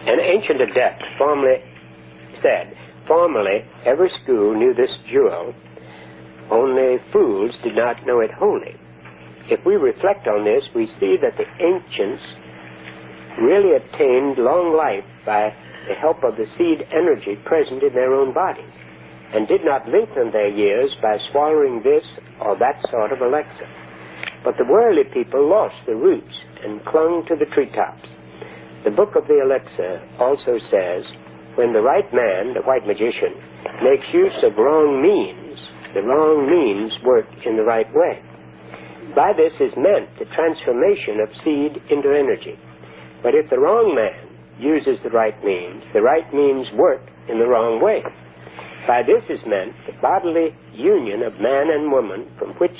An ancient adept formerly said, "Formerly, every school knew this jewel, only fools did not know it wholly." If we reflect on this, we see that the ancients really attained long life by the help of the seed energy present in their own bodies, and did not lengthen their years by swallowing this or that sort of elixir. But the worldly people lost the roots and clung to the treetops. The book of the elixir also says, when the right man, the white magician, makes use of wrong means, the wrong means work in the right way. By this is meant the transformation of seed into energy. But if the wrong man uses the right means work in the wrong way. By this is meant the bodily union of man and woman, from which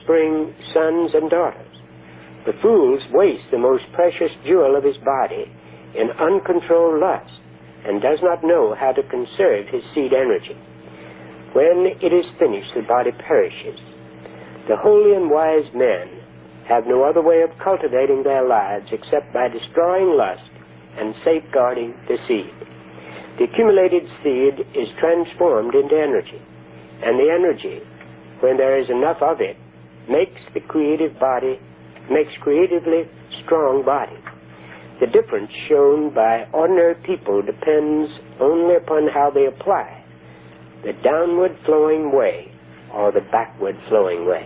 spring sons and daughters. The fool wastes the most precious jewel of his body in uncontrolled lust, and does not know how to conserve his seed energy. When it is finished, the body perishes. The holy and wise men have no other way of cultivating their lives except by destroying lust and safeguarding the seed. The accumulated seed is transformed into energy, and the energy, when there is enough of it, makes creatively strong body. The difference shown by ordinary people depends only upon how they apply the downward flowing way or the backward flowing way.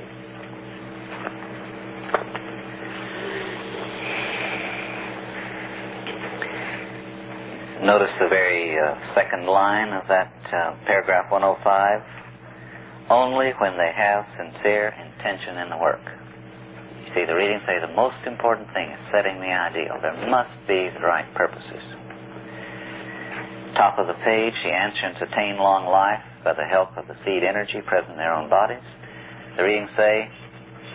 Notice the very second line of that paragraph 105. Only when they have sincere intention in the work. You see, the readings say the most important thing is setting the ideal. There must be the right purposes. Top of the page, the ancients attain long life by the help of the seed energy present in their own bodies. The readings say,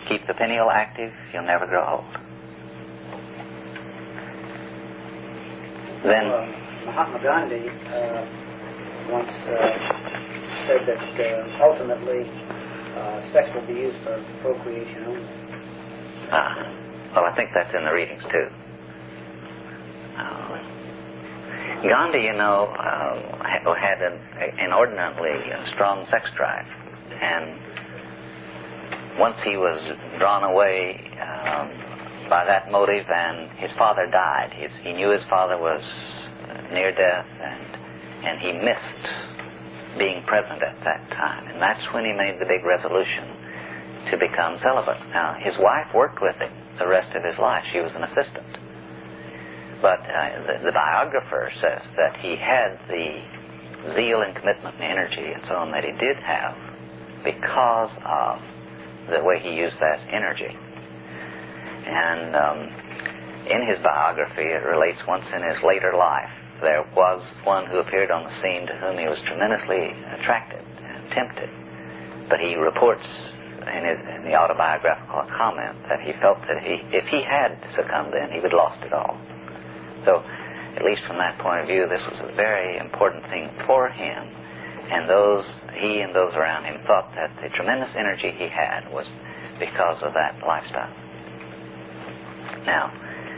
keep the pineal active, you'll never grow old. Then Mahatma Gandhi once said that ultimately sex will be used for procreation only. Well, I think that's in the readings too. Gandhi, you know, had an inordinately strong sex drive, and once he was drawn away by that motive, and his father died. He knew his father was near death, and he missed being present at that time, and that's when he made the big resolution to become celibate. Now, his wife worked with him the rest of his life. She was an assistant. But the biographer says that he had the zeal and commitment and energy and so on that he did have because of the way he used that energy. And in his biography, it relates once in his later life, there was one who appeared on the scene to whom he was tremendously attracted and tempted. But he reports in the autobiographical comment that he felt that if he had succumbed then, he would have lost it all. So, at least from that point of view, this was a very important thing for him, and he and those around him thought that the tremendous energy he had was because of that lifestyle. Now,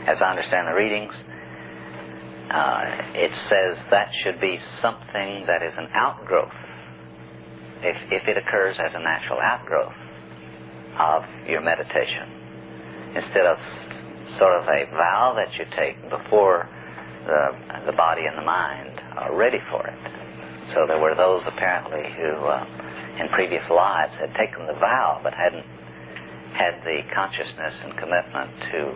as I understand the readings, it says that should be something that is an outgrowth, if it occurs as a natural outgrowth of your meditation, instead of sort of a vow that you take before the body and the mind are ready for it. So there were those apparently who in previous lives had taken the vow but hadn't had the consciousness and commitment to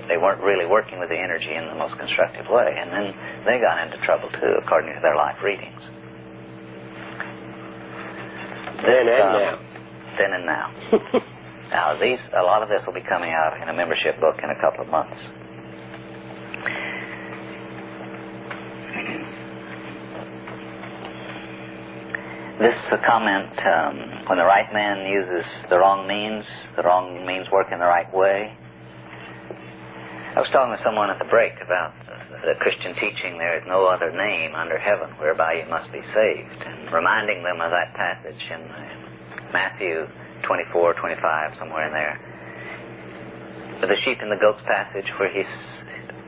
they weren't really working with the energy in the most constructive way, and then they got into trouble too, according to their life readings. Then and now. Then and now. Now, a lot of this will be coming out in a membership book in a couple of months. This comment, when the right man uses the wrong means work in the right way. I was talking to someone at the break about the Christian teaching, there is no other name under heaven whereby you must be saved, and reminding them of that passage in Matthew 24, 25, somewhere in there. The sheep and the goats passage, where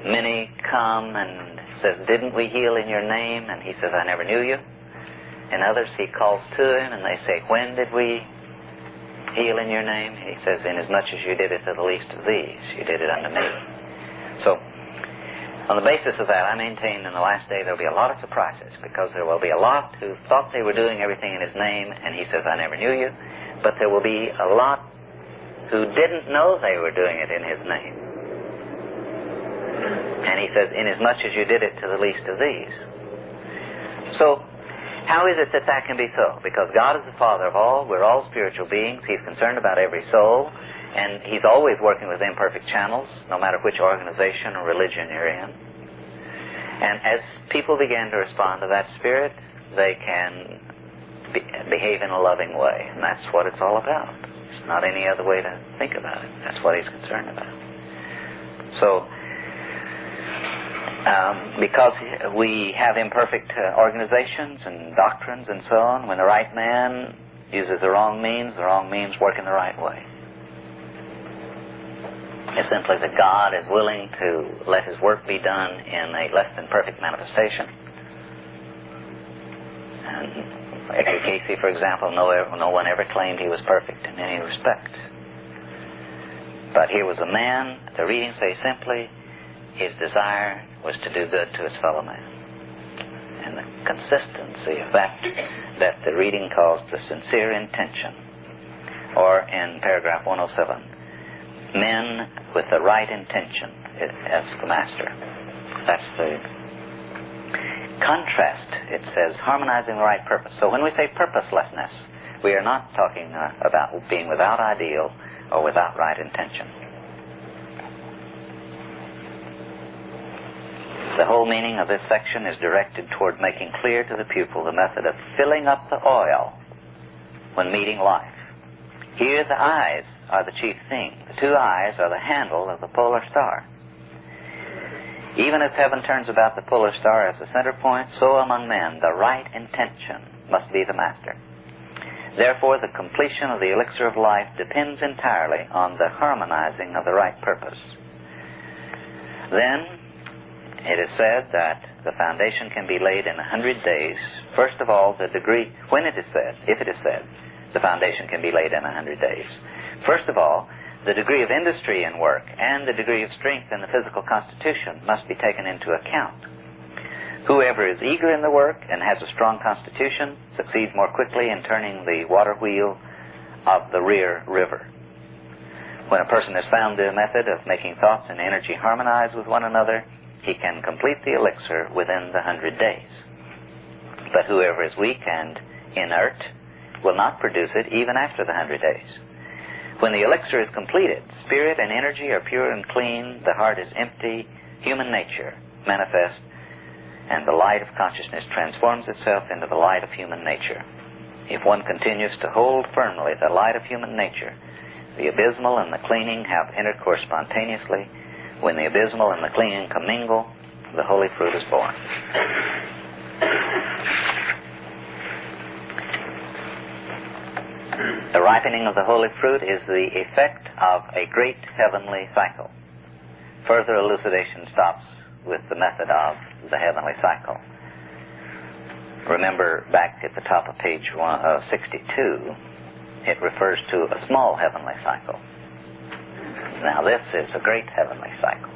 many come and says, "Didn't we heal in your name?" And he says, "I never knew you." And others he calls to him and they say, "When did we heal in your name?" He says, "Inasmuch as you did it to the least of these, you did it unto me." So, on the basis of that, I maintain in the last day there will be a lot of surprises, because there will be a lot who thought they were doing everything in his name, and he says, "I never knew you." But there will be a lot who didn't know they were doing it in his name. And he says, "Inasmuch as you did it to the least of these." So, how is it that that can be so? Because God is the Father of all. We're all spiritual beings. He's concerned about every soul. And He's always working with imperfect channels, no matter which organization or religion you're in. And as people begin to respond to that Spirit, they can behave in a loving way. And that's what it's all about. It's not any other way to think about it. That's what He's concerned about. So, because we have imperfect organizations and doctrines and so on, when the right man uses the wrong means work in the right way. It's simply that God is willing to let His work be done in a less than perfect manifestation. And Edgar Cayce, for example, no one ever claimed he was perfect in any respect. But here was a man, the reading says simply, his desire was to do good to his fellow man. And the consistency of that the reading calls the sincere intention. Or in paragraph 107, men with the right intention as the master. That's the contrast. It says harmonizing the right purpose. So when we say purposelessness, we are not talking about being without ideal or without right intention. The whole meaning of this section is directed toward making clear to the pupil the method of filling up the oil when meeting life. Here the eyes are the chief thing. The two eyes are the handle of the polar star. Even as heaven turns about the polar star as the center point, so among men the right intention must be the master. Therefore, the completion of the elixir of life depends entirely on the harmonizing of the right purpose. Then, it is said that the foundation can be laid in 100 days. First of all, the degree, when it is said, if it is said, the foundation can be laid in 100 days. First of all, the degree of industry in work and the degree of strength in the physical constitution must be taken into account. Whoever is eager in the work and has a strong constitution succeeds more quickly in turning the water wheel of the rear river. When a person has found the method of making thoughts and energy harmonize with one another, he can complete the elixir within the 100 days. But whoever is weak and inert will not produce it even after the 100 days. When the elixir is completed, spirit and energy are pure and clean, the heart is empty, human nature manifests, and the light of consciousness transforms itself into the light of human nature. If one continues to hold firmly the light of human nature, the abysmal and the cleaning have intercourse spontaneously. When the abysmal and the cleaning commingle, the holy fruit is born. The ripening of the holy fruit is the effect of a great heavenly cycle. Further elucidation stops with the method of the heavenly cycle. Remember, back at the top of page 62, it refers to a small heavenly cycle. Now this is a great heavenly cycle.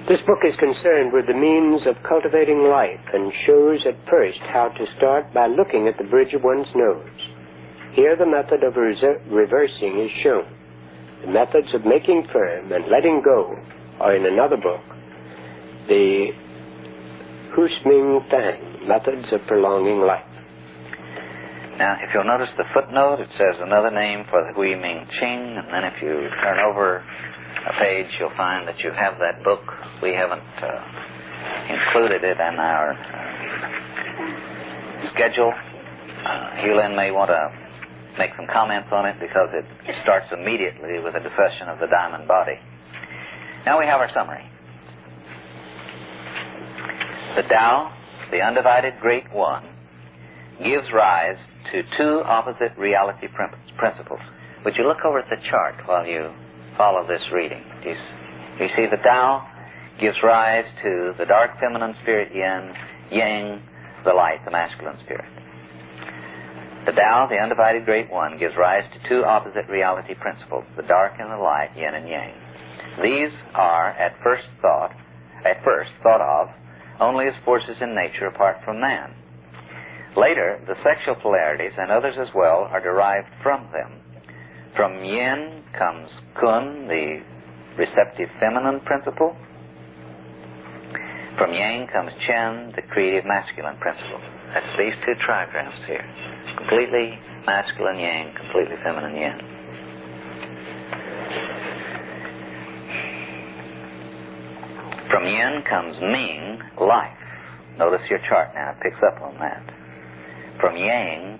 This book is concerned with the means of cultivating life and shows at first how to start by looking at the bridge of one's nose. Here the method of reversing is shown. The methods of making firm and letting go are in another book, the Husming Thang, Methods of Prolonging Life. Now, if you'll notice the footnote, it says another name for the Hui Ming Ching, and then if you turn over a page, you'll find that you have that book. We haven't included it in our schedule. Helen may want to make some comments on it because it starts immediately with a discussion of the diamond body. Now we have our summary. The Tao, the undivided Great One, gives rise to two opposite reality principles. Would you look over at the chart while you follow this reading? You see, the Tao gives rise to the dark feminine spirit yin, yang, the light, the masculine spirit. The Tao, the undivided great one, gives rise to two opposite reality principles, the dark and the light, yin and yang. These are, at first thought of only as forces in nature apart from man. Later, the sexual polarities, and others as well, are derived from them. From yin comes kun, the receptive feminine principle. From yang comes chen, the creative masculine principle. That's these two trigrams here. Completely masculine yang, completely feminine yin. From yin comes ming, life. Notice your chart now, it picks up on that. From yang,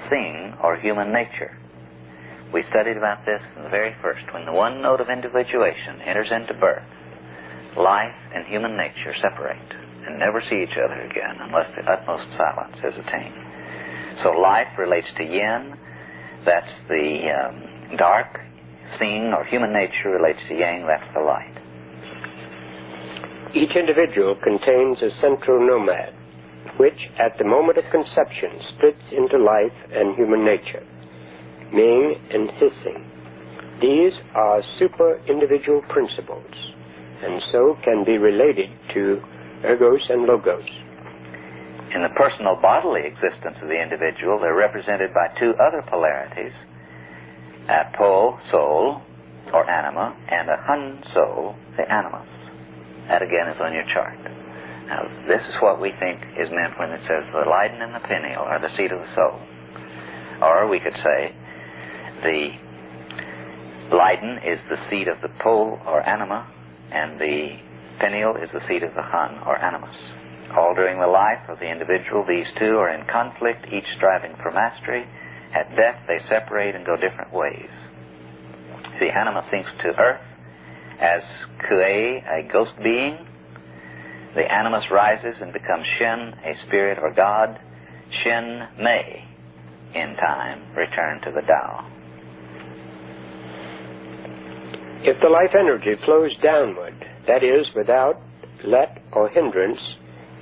sing, or human nature. We studied about this in the very first. When the one note of individuation enters into birth, life and human nature separate and never see each other again unless the utmost silence is attained. So life relates to yin, that's the dark. Sing, or human nature, relates to yang, that's the light. Each individual contains a central nomad, which at the moment of conception splits into life and human nature, ming and hissing. These are super-individual principles, and so can be related to ergos and logos. In the personal bodily existence of the individual, they're represented by two other polarities, apo, soul, or anima, and a hun, soul, the animus. That again is on your chart. Now, this is what we think is meant when it says the Leiden and the pineal are the seat of the soul. Or we could say the Leiden is the seat of the pole or anima, and the pineal is the seat of the hun or animus. All during the life of the individual, these two are in conflict, each striving for mastery. At death, they separate and go different ways. The anima sinks to earth as Kue, a ghost being. The animus rises and becomes Shen, a spirit or God. Shen may, in time, return to the Tao. If the life energy flows downward, that is, without let or hindrance,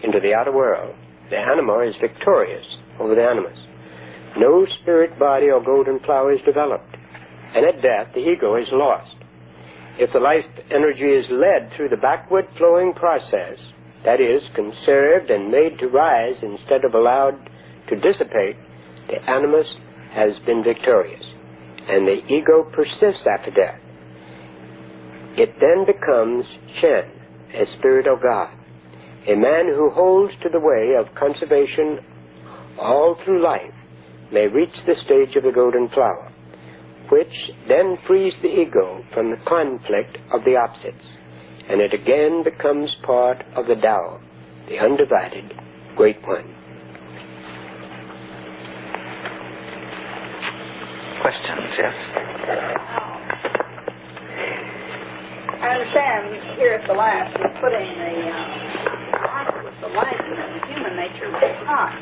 into the outer world, the anima is victorious over the animus. No spirit body or golden flower is developed, and at death the ego is lost. If the life energy is led through the backward flowing process, that is, conserved and made to rise instead of allowed to dissipate, the animus has been victorious, and the ego persists after death. It then becomes Shen, a spirit of God, a man who holds to the way of conservation all through life may reach the stage of the golden flower, which then frees the ego from the conflict of the opposites, and it again becomes part of the Tao, the undivided Great One. Questions, yes? I understand here at the last we're putting the light and the human nature with the hot,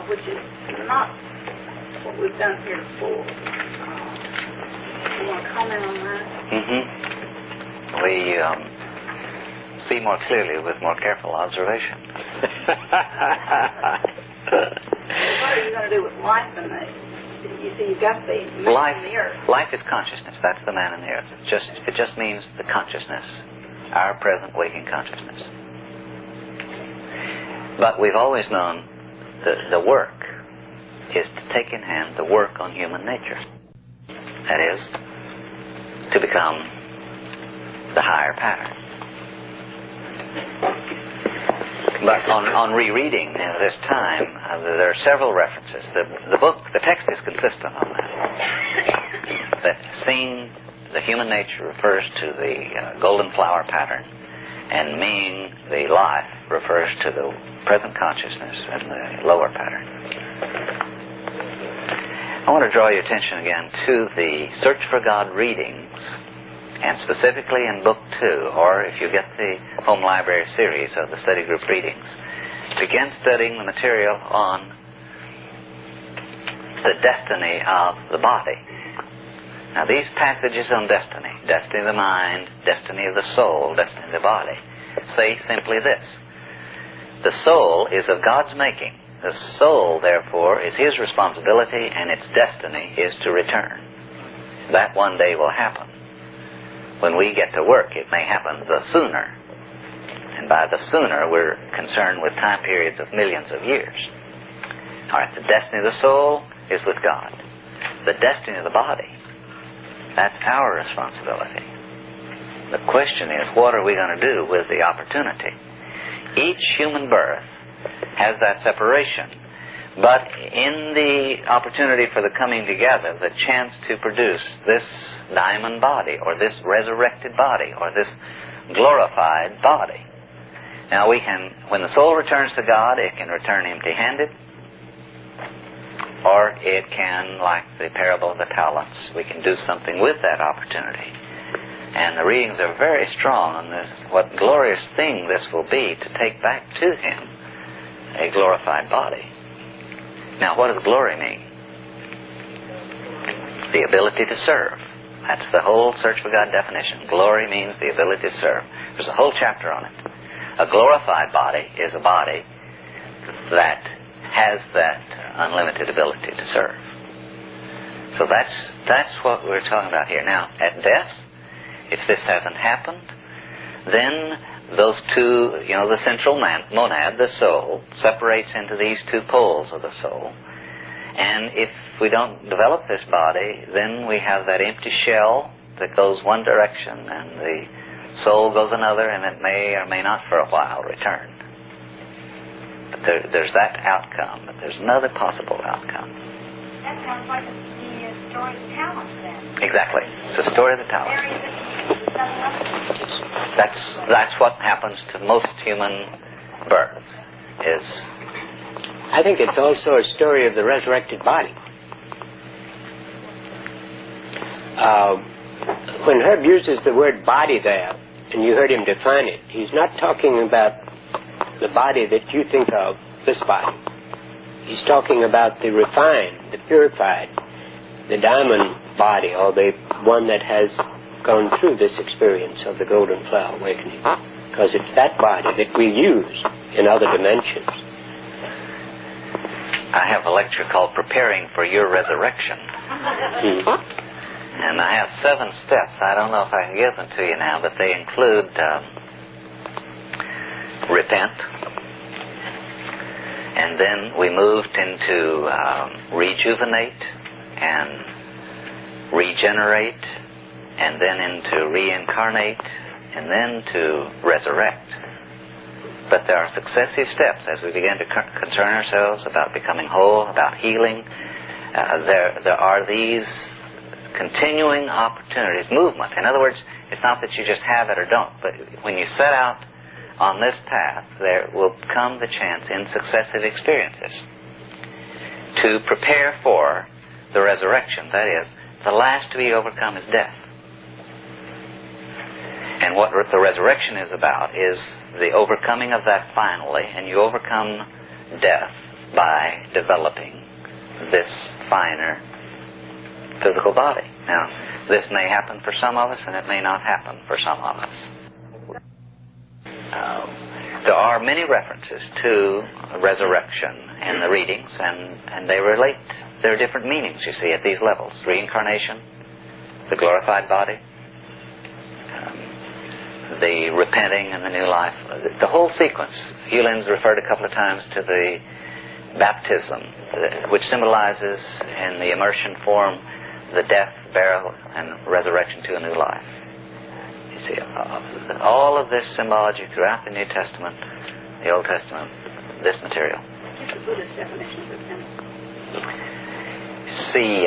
which is not what we've done here before. You want to comment on that? We see more clearly with more careful observation. What are you going to do with life and you see you've got the man in the earth? Life is consciousness. That's the man in the earth. It just means the consciousness, our present waking consciousness. But we've always known the work is to take in hand the work on human nature. That is, to become the higher pattern. But on rereading this time, there are several references. The text is consistent on that. That seeing the human nature refers to the golden flower pattern, and Ming, the life, refers to the present consciousness and the lower pattern. I want to draw your attention again to the Search for God readings, and specifically in Book 2, or if you get the Home Library series of the study group readings, begin studying the material on the destiny of the body. Now these passages on destiny, destiny of the mind, destiny of the soul, destiny of the body, say simply this: the soul is of God's making. The soul, therefore, is His responsibility, and its destiny is to return. That one day will happen. When we get to work, it may happen the sooner. And by the sooner, we're concerned with time periods of millions of years. All right, the destiny of the soul is with God. The destiny of the body, that's our responsibility. The question is, what are we going to do with the opportunity? Each human birth has that separation, but in the opportunity for the coming together, the chance to produce this diamond body, or this resurrected body, or this glorified body. Now we can, when the soul returns to God, it can return empty-handed, or it can, like the parable of the talents, we can do something with that opportunity. And the readings are very strong on this, what glorious thing this will be to take back to Him a glorified body. Now, what does glory mean? The ability to serve. That's the whole Search for God definition. Glory means the ability to serve. There's a whole chapter on it. A glorified body is a body that has that unlimited ability to serve. So that's what we're talking about here. Now, at death, if this hasn't happened, then those two, the central monad, the soul, separates into these two poles of the soul. And if we don't develop this body, then we have that empty shell that goes one direction, and the soul goes another, and it may or may not for a while return. But there's that outcome, but there's another possible outcome. That sounds like the story of the talents, then. Exactly. It's the story of the talents. That's what happens to most human births. I think it's also a story of the resurrected body. When Herb uses the word body there, and you heard him define it, he's not talking about the body that you think of, this body. He's talking about the refined, the purified, the diamond body, or the one that has gone through this experience of the Golden Flower awakening. Because it's that body that we use in other dimensions. I have a lecture called Preparing for Your Resurrection. And I have 7 steps. I don't know if I can give them to you now, but they include repent. And then we moved into rejuvenate and regenerate, and then into reincarnate, and then to resurrect. But there are successive steps as we begin to concern ourselves about becoming whole, about healing. There are these continuing opportunities, movement. In other words, it's not that you just have it or don't, but when you set out on this path, there will come the chance in successive experiences to prepare for the resurrection. That is, the last to be overcome is death. And what the resurrection is about is the overcoming of that finally, and you overcome death by developing this finer physical body. Now, this may happen for some of us, and it may not happen for some of us. There are many references to resurrection in the readings, and they relate. There are different meanings, you see, at these levels. Reincarnation, the glorified body, the repenting and the new life. The whole sequence. Hulin's referred a couple of times to the baptism, which symbolizes in the immersion form the death, burial, and resurrection to a new life. You see, all of this symbology throughout the New Testament, the Old Testament, this material. What's the Buddhist definition of repentance? See,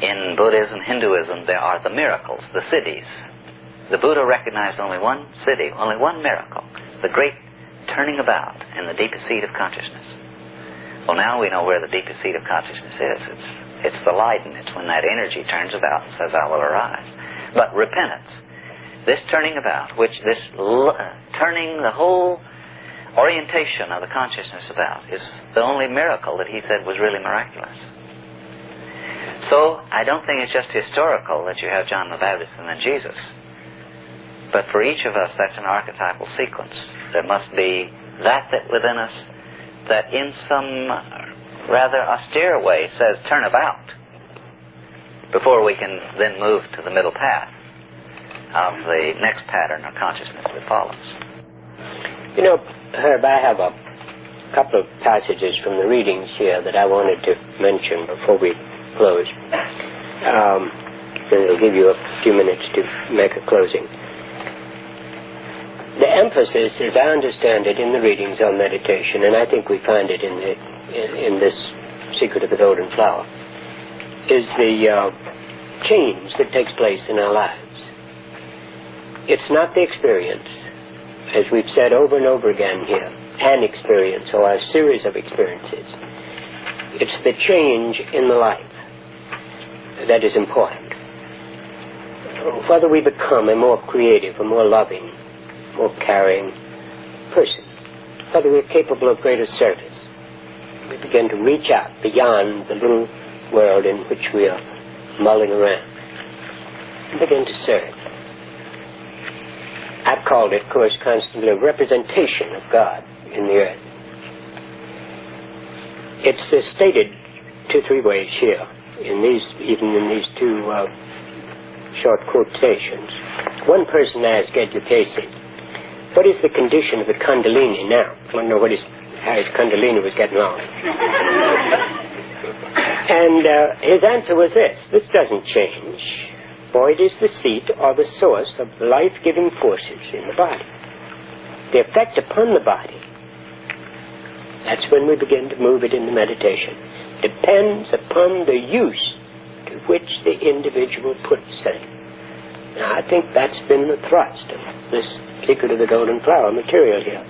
in Buddhism, Hinduism, there are the miracles, the siddhis. The Buddha recognized only one siddhi, only one miracle, the great turning about in the deepest seat of consciousness. Well, now we know where the deepest seat of consciousness is. It's the Leiden. It's when that energy turns about and says, I will arise. But repentance, this turning about, this turning the whole orientation of the consciousness about, is the only miracle that he said was really miraculous. So I don't think it's just historical that you have John the Baptist and then Jesus. But for each of us, that's an archetypal sequence. There must be that within us that in some rather austere way says, turn about, before we can then move to the middle path of the next pattern of consciousness that follows. You know, Herb, I have a couple of passages from the readings here that I wanted to mention before we close. And it'll give you a few minutes to make a closing. The emphasis, as I understand it, in the readings on meditation, and I think we find it in this Secret of the Golden Flower, is the change that takes place in our lives. It's not the experience, as we've said over and over again here, an experience or a series of experiences. It's the change in the life that is important. Whether we become a more creative, a more loving, more caring person, whether we're capable of greater service, we begin to reach out beyond the little world in which we are mulling around and begin to serve. I've called it, of course, constantly a representation of God in the earth. It's stated 2-3 ways here, even in these two short quotations. One person asked Edgar Cayce, what is the condition of the Kundalini now? I want to know how his Kundalini was getting on. And his answer was this doesn't change, for it is the seat or the source of life-giving forces in the body. The effect upon the body, that's when we begin to move it into meditation, depends upon the use to which the individual puts it. Now, I think that's been the thrust of this Secret of the Golden Flower material here.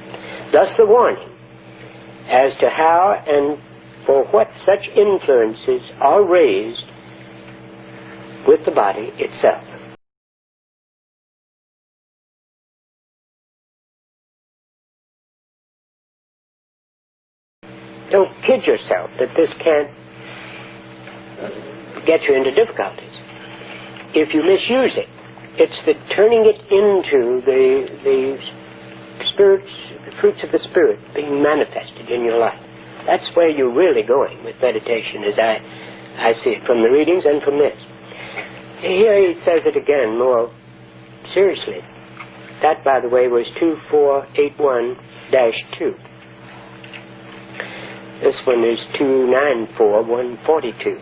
Thus the warning as to how and for what such influences are raised with the body itself. Don't kid yourself that this can't get you into difficulties if you misuse it. It's the turning it into the spirits, the fruits of the Spirit being manifested in your life. That's where you're really going with meditation, as I see it from the readings and from this. Here he says it again more seriously. That, by the way, was 2481-2. This one is 294142.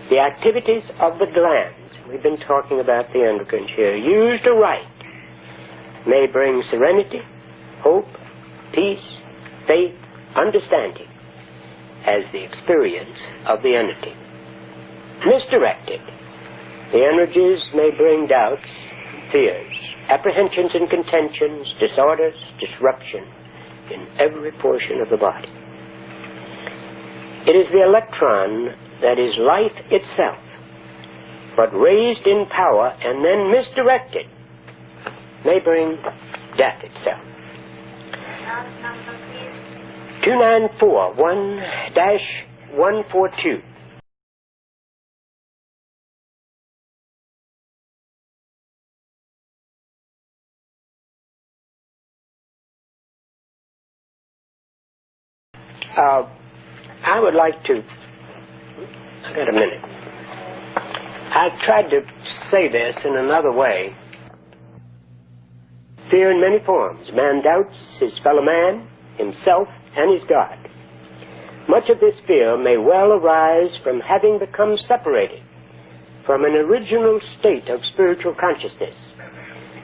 The activities of the glands, we've been talking about the endocrines here, used aright, may bring serenity, hope, peace, faith, understanding, as the experience of the entity. Misdirected, the energies may bring doubts, fears, apprehensions and contentions, disorders, disruption in every portion of the body. It is the electron that is life itself, but raised in power and then misdirected, may bring death itself. 2941-142. I would like to, I've got a minute. I've tried to say this in another way. Fear in many forms. Man doubts his fellow man, himself, and his God. Much of this fear may well arise from having become separated from an original state of spiritual consciousness,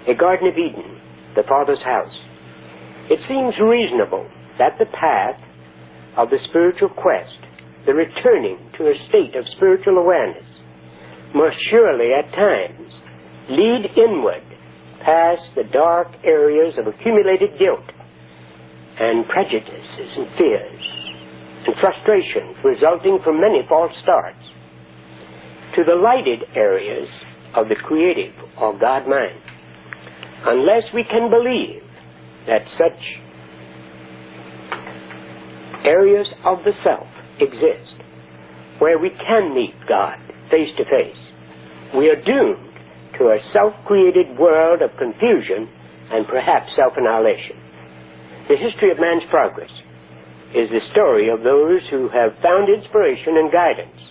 a Garden of Eden, the Father's house. It seems reasonable that the path of the spiritual quest, the returning to a state of spiritual awareness, must surely at times lead inward past the dark areas of accumulated guilt and prejudices and fears and frustrations resulting from many false starts to the lighted areas of the creative or God mind. Unless we can believe that such areas of the self exist, where we can meet God face to face. We are doomed to a self-created world of confusion and perhaps self-annihilation. The history of man's progress is the story of those who have found inspiration and guidance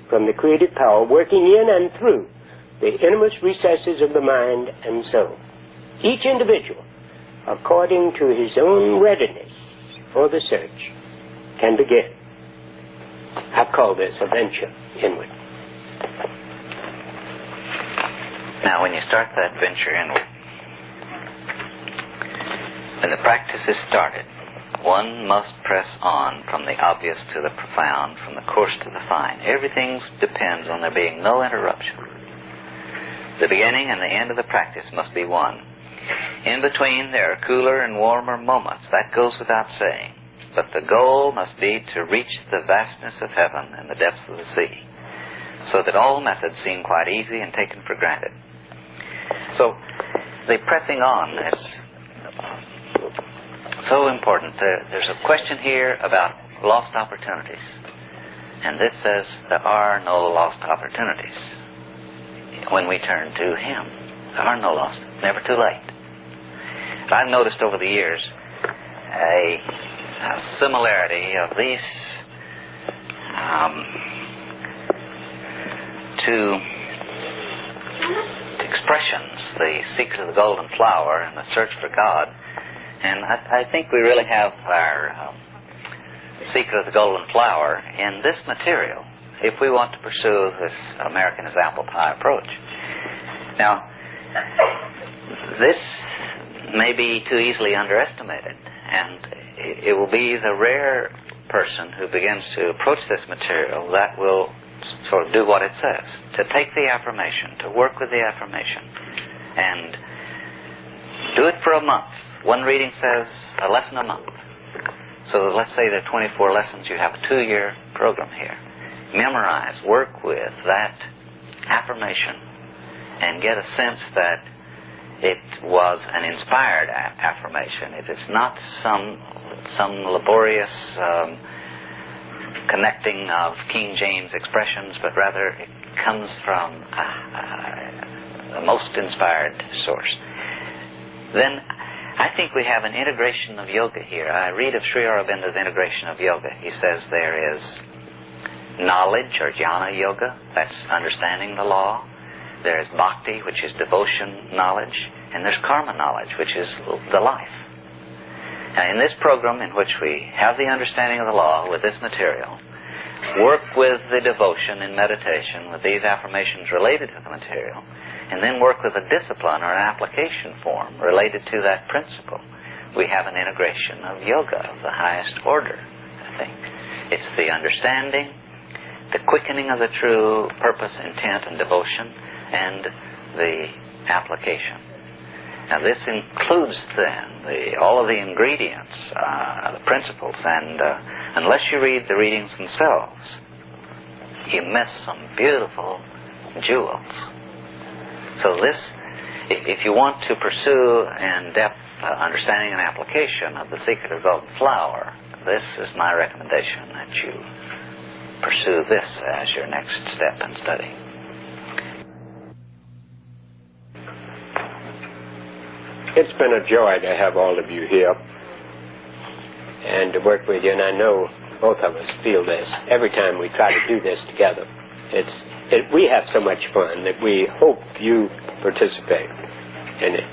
from the creative power working in and through the innermost recesses of the mind and soul. Each individual, according to his own readiness for the search, can begin. I've called this a venture inward. Now, when you start that venture inward, when the practice is started, one must press on from the obvious to the profound, from the coarse to the fine. Everything depends on there being no interruption. The beginning and the end of the practice must be one. In between, there are cooler and warmer moments. That goes without saying. But the goal must be to reach the vastness of heaven and the depths of the sea, so that all methods seem quite easy and taken for granted. So, the pressing on is so important. There's a question here about lost opportunities. And this says there are no lost opportunities. When we turn to Him, there are no lost, never too late. I've noticed over the years a similarity of these two expressions, the secret of the golden flower and the search for God. And I think we really have our secret of the golden flower in this material if we want to pursue this American as apple pie approach. Now, this may be too easily underestimated, and it will be the rare person who begins to approach this material that will sort of do what it says, to take the affirmation, to work with the affirmation, and do it for a month. One reading says a lesson a month. So let's say there are 24 lessons. You have a 2-year program here. Memorize, work with that affirmation, and get a sense that it was an inspired affirmation. If it's not some laborious connecting of King James expressions, but rather it comes from the most inspired source, then I think we have an integration of yoga here. I read of Sri Aurobindo's integration of yoga. He says there is knowledge, or jnana yoga, that's understanding the law. There is bhakti, which is devotion knowledge. And there's karma knowledge, which is the life. Now, in this program in which we have the understanding of the law with this material, work with the devotion in meditation with these affirmations related to the material, and then work with a discipline or an application form related to that principle, we have an integration of yoga of the highest order, I think. It's the understanding, the quickening of the true purpose, intent, and devotion, and the application. Now, this includes then all of the ingredients, the principles, and unless you read the readings themselves, you miss some beautiful jewels. So this, if you want to pursue in depth understanding and application of the secret of the golden flower, this is my recommendation, that you pursue this as your next step in study. It's been a joy to have all of you here and to work with you, and I know both of us feel this every time we try to do this together. We have so much fun that we hope you participate in it.